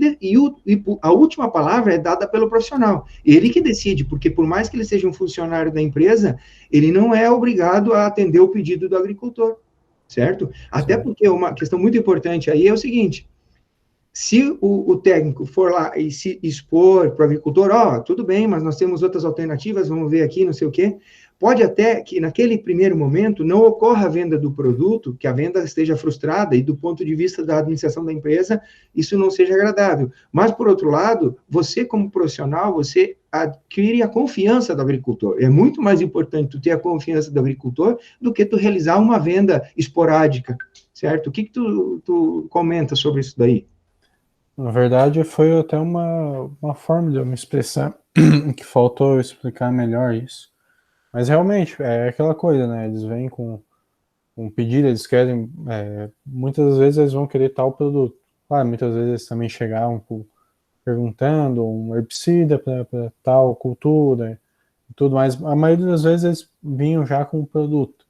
C: a última palavra é dada pelo profissional. Ele que decide, porque por mais que ele seja um funcionário da empresa, ele não é obrigado a atender o pedido do agricultor, certo? Até porque uma questão muito importante aí é o seguinte: se o técnico for lá e se expor para o agricultor, tudo bem, mas nós temos outras alternativas, vamos ver aqui, não sei o quê, pode até que naquele primeiro momento não ocorra a venda do produto, que a venda esteja frustrada e do ponto de vista da administração da empresa, isso não seja agradável. Mas, por outro lado, você como profissional, você adquire a confiança do agricultor. É muito mais importante tu ter a confiança do agricultor do que tu realizar uma venda esporádica, certo? O que tu comenta sobre isso daí?
B: Na verdade, foi até uma forma de eu me expressar que faltou eu explicar melhor isso. Mas realmente, é aquela coisa, né? Eles vêm com um pedido, eles querem... muitas vezes eles vão querer tal produto. Claro, muitas vezes eles também chegavam perguntando um herbicida para tal cultura e tudo mais. A maioria das vezes eles vinham já com o produto.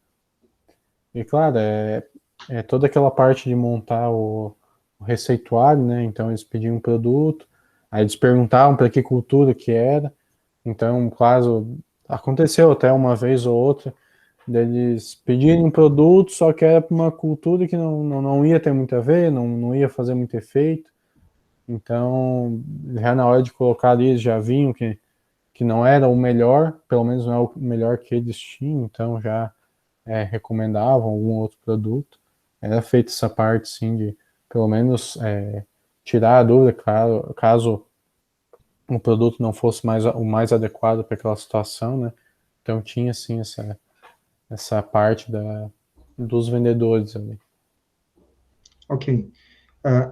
B: E claro, é toda aquela parte de montar o receituário, né? Então eles pediam um produto, aí eles perguntavam para que cultura que era. Então, caso aconteceu até uma vez ou outra deles pedirem um produto, só que era para uma cultura que não ia ter muito a ver, não ia fazer muito efeito. Então, já na hora de colocar ali, eles já vinham que não era o melhor, pelo menos não é o melhor que eles tinham, então já recomendavam algum outro produto. Era feita essa parte, sim, de pelo menos tirar a dúvida, claro, caso o produto não fosse o mais adequado para aquela situação, né? Então tinha, sim, essa parte dos vendedores ali.
C: Ok.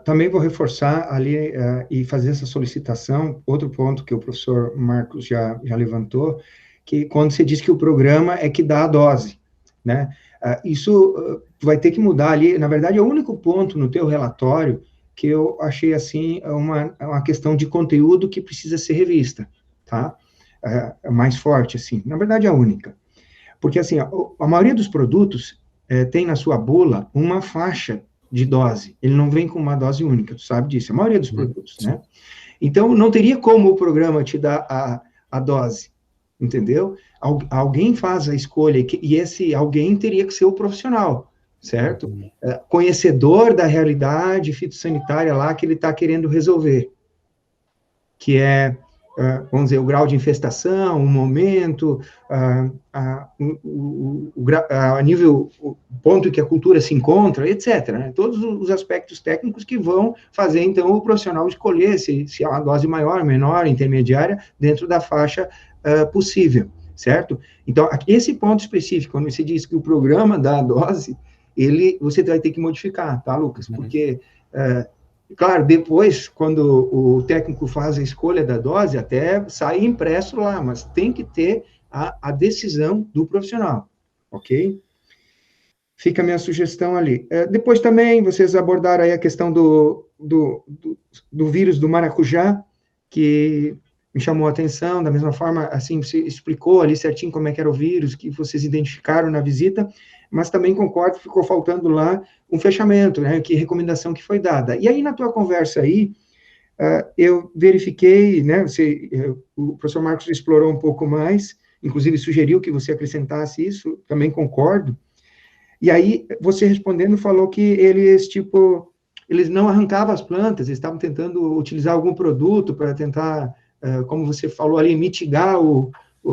C: Também vou reforçar ali e fazer essa solicitação, outro ponto que o professor Marcos já levantou, que quando você diz que o programa é que dá a dose, né? Isso vai ter que mudar ali, na verdade é o único ponto no teu relatório que eu achei, assim, uma questão de conteúdo que precisa ser revista, tá? Mais forte, assim, na verdade é a única. Porque, assim, a maioria dos produtos tem na sua bula uma faixa de dose, ele não vem com uma dose única, tu sabe disso, a maioria dos produtos, né? Então, não teria como o programa te dar a dose, entendeu? Alguém faz a escolha, e esse alguém teria que ser o profissional, certo? Conhecedor da realidade fitossanitária lá que ele está querendo resolver, que é, vamos dizer, o grau de infestação, o momento, a nível, o ponto em que a cultura se encontra, etc., né? Todos os aspectos técnicos que vão fazer, então, o profissional escolher se é uma dose maior, menor, intermediária, dentro da faixa possível, certo? Então, esse ponto específico, quando você diz que o programa dá a dose, você vai ter que modificar, tá, Lucas? Porque... claro, depois, quando o técnico faz a escolha da dose, até sai impresso lá, mas tem que ter a decisão do profissional, ok? Fica a minha sugestão ali. Depois também, vocês abordaram aí a questão do vírus do maracujá, que me chamou a atenção, da mesma forma, assim, você explicou ali certinho como é que era o vírus, que vocês identificaram na visita, mas também concordo, ficou faltando lá um fechamento, né, que recomendação que foi dada. E aí, na tua conversa aí, eu verifiquei, né, o professor Marcos explorou um pouco mais, inclusive sugeriu que você acrescentasse isso, também concordo, E aí, você respondendo, falou que eles, tipo, eles não arrancavam as plantas, eles estavam tentando utilizar algum produto para tentar, como você falou ali, mitigar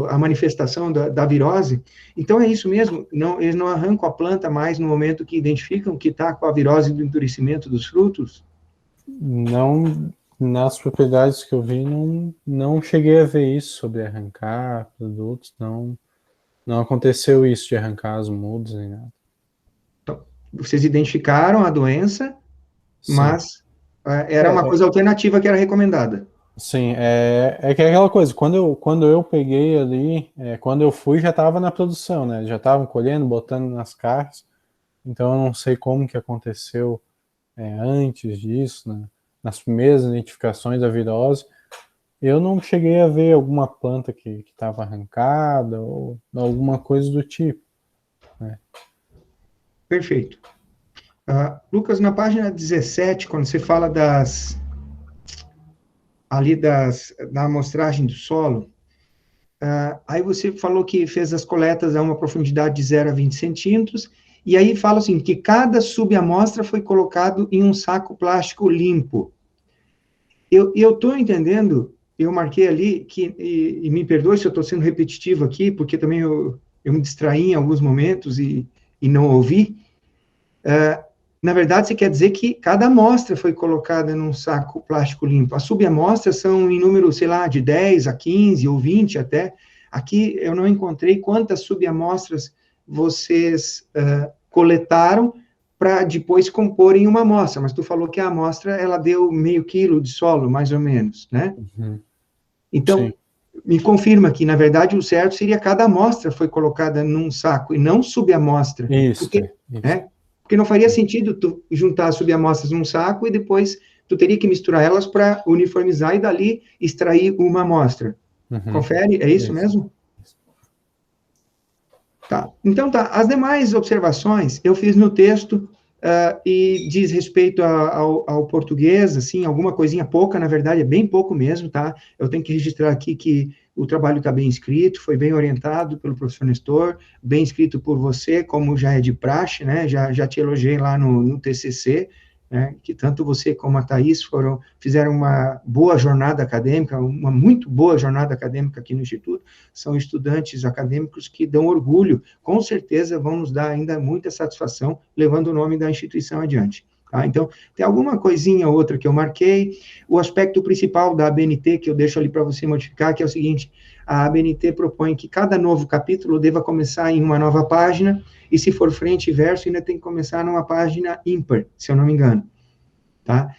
C: a manifestação da virose. Então, é isso mesmo, não, eles não arrancam a planta mais no momento que identificam que está com a virose do endurecimento dos frutos?
B: Não, nas propriedades que eu vi, não cheguei a ver isso sobre arrancar produtos, não aconteceu isso de arrancar as mudas nem nada.
C: Então, vocês identificaram a doença,
B: Sim.
C: mas era uma coisa alternativa que era recomendada.
B: Sim, que é aquela coisa, quando eu peguei ali, quando eu fui já estava na produção, né? Já estavam colhendo, botando nas carros, então eu não sei como que aconteceu antes disso, né? Nas primeiras identificações da virose, eu não cheguei a ver alguma planta que estava arrancada ou alguma coisa do tipo. Né?
C: Perfeito. Lucas, na página 17, quando você fala da amostragem do solo, aí você falou que fez as coletas a uma profundidade de 0 a 20 centímetros, e aí fala assim, que cada subamostra foi colocado em um saco plástico limpo. Eu estou entendendo, eu marquei ali, e me perdoe se eu estou sendo repetitivo aqui, porque também eu me distraí em alguns momentos e não ouvi. Na verdade, você quer dizer que cada amostra foi colocada num saco plástico limpo. As subamostras são em número, sei lá, de 10 a 15 ou 20 até. Aqui eu não encontrei quantas subamostras vocês coletaram para depois comporem uma amostra, mas tu falou que a amostra, ela deu meio quilo de solo, mais ou menos, né?
B: Uhum.
C: Então,
B: Sim.
C: me confirma que, na verdade, o certo seria cada amostra foi colocada num saco e não subamostra.
B: Isso,
C: Porque, né? Porque não faria sentido tu juntar as subamostras num saco e depois tu teria que misturar elas para uniformizar e dali extrair uma amostra.
B: Uhum.
C: Confere? É isso mesmo? Tá. Então, tá. As demais observações eu fiz no texto e diz respeito ao português, assim, alguma coisinha pouca, na verdade, é bem pouco mesmo, tá? Eu tenho que registrar aqui que o trabalho está bem escrito, foi bem orientado pelo professor Nestor, bem escrito por você, como já é de praxe, né? Já te elogiei lá no TCC, né? Que tanto você como a Thaís fizeram uma boa jornada acadêmica, uma muito boa jornada acadêmica aqui no Instituto. São estudantes acadêmicos que dão orgulho, com certeza vão nos dar ainda muita satisfação, levando o nome da instituição adiante. Tá? Então, tem alguma coisinha ou outra que eu marquei. O aspecto principal da ABNT, que eu deixo ali para você modificar, que é o seguinte: a ABNT propõe que cada novo capítulo deva começar em uma nova página, e se for frente e verso, ainda tem que começar numa página ímpar, se eu não me engano. Tá?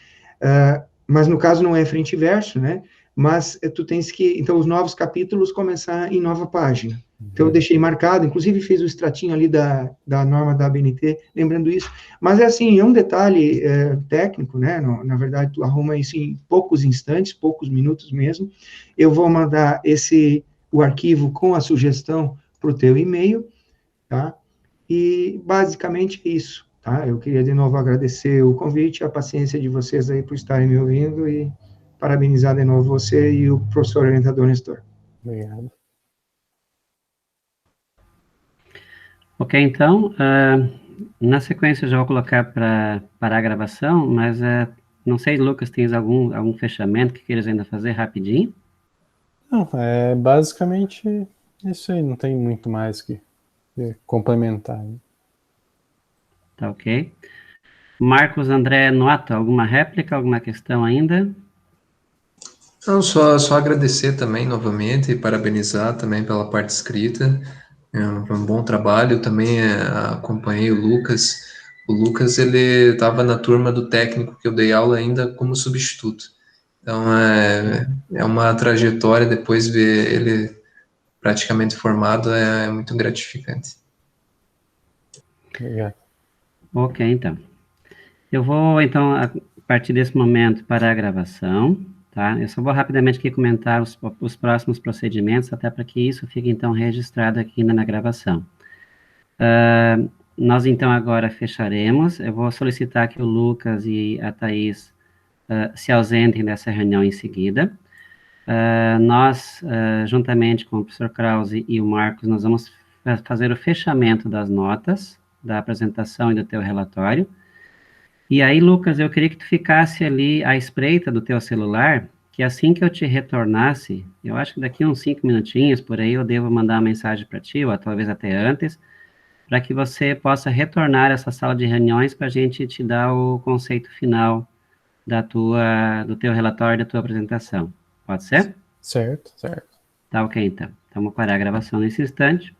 C: Mas no caso não é frente e verso, né? Mas tu tens que, então, os novos capítulos começar em nova página. Então, eu deixei marcado, inclusive fiz o extratinho ali da norma da ABNT, lembrando isso. Mas, é assim, é um detalhe técnico, né? Na verdade, tu arruma isso em poucos instantes, poucos minutos mesmo. Eu vou mandar o arquivo com a sugestão para o teu e-mail, tá? E, basicamente, é isso, tá? Eu queria, de novo, agradecer o convite, a paciência de vocês aí por estarem me ouvindo e parabenizar de novo você e o professor orientador Nestor.
B: Obrigado.
A: Ok, então, na sequência eu já vou colocar para parar a gravação, mas não sei, Lucas, tens algum fechamento que queiras ainda fazer rapidinho?
B: Não, basicamente isso aí, não tem muito mais que complementar. Né?
A: Tá ok. Marcos André Noata, alguma réplica, alguma questão ainda?
D: Não, só agradecer também novamente e parabenizar também pela parte escrita. Foi um bom trabalho. Eu também acompanhei o Lucas. O Lucas, ele estava na turma do técnico que eu dei aula ainda como substituto. Então, é uma trajetória, depois ver ele praticamente formado é muito gratificante.
B: Obrigado.
A: Ok, então. Eu vou, então, a partir desse momento, parar a gravação, tá? Eu só vou rapidamente aqui comentar os próximos procedimentos, até para que isso fique, então, registrado aqui na gravação. Nós, então, agora fecharemos. Eu vou solicitar que o Lucas e a Thaís se ausentem dessa reunião em seguida. Nós, juntamente com o professor Krause e o Marcos, nós vamos fazer o fechamento das notas, da apresentação e do teu relatório. E aí, Lucas, eu queria que tu ficasse ali à espreita do teu celular, que assim que eu te retornasse, eu acho que daqui uns 5 minutinhos, por aí, eu devo mandar uma mensagem para ti, ou talvez até antes, para que você possa retornar essa sala de reuniões para a gente te dar o conceito final do teu relatório, da tua apresentação. Pode ser?
B: Certo, certo.
A: Tá ok, então. Então, vou parar a gravação nesse instante.